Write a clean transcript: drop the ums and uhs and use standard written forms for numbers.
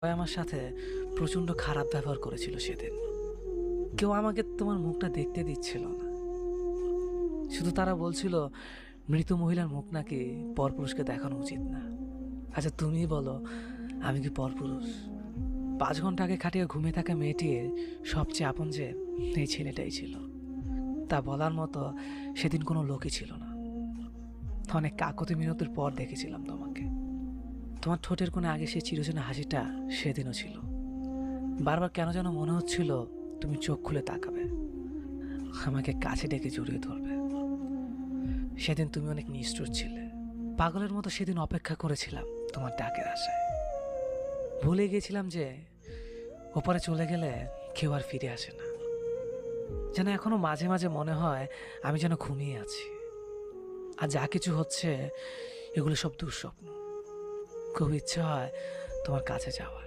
সবাই আমার সাথে প্রচণ্ড খারাপ ব্যবহার করেছিল সেদিন। কেউ আমাকে তোমার মুখটা দেখতে দিচ্ছিল না। শুধু তারা বলছিল মৃত মহিলার মুখ নাকি পরপুরুষকে দেখানো উচিত না। আচ্ছা তুমিই বলো, আমি কি পরপুরুষ? 5 ঘন্টা আগে খাটিয়ে ঘুমিয়ে থাকা মেয়েটির সবচেয়ে আপন যে এই ছেলেটাই ছিল, তা বলার মতো সেদিন কোনো লোকই ছিল না। অনেক কাকতি মিনতির পর দেখেছিলাম তোমাকে। তোমার ঠোঁটের কোণে আগে সেই চিরচেনা হাসিটা সেদিনও ছিল। বারবার কেন যেন মনে হচ্ছিল তুমি চোখ খুলে তাকাবে, আমাকে কাছে ডেকে জড়িয়ে ধরবে। সেদিন তুমি অনেক নিষ্ঠুর ছিলে। পাগলের মতো সেদিন অপেক্ষা করেছিলাম তোমার ডাকের আশায়। ভুলে গিয়েছিলাম যে ওপারে চলে গেলে কেউ আর ফিরে আসে না। যেন এখনো মাঝে মাঝে মনে হয় আমি যেন ঘুমিয়ে আছি, আর যা কিছু হচ্ছে এগুলো সব দুঃস্বপ্ন। খুব ইচ্ছে হয় তোমার কাছে যাওয়া।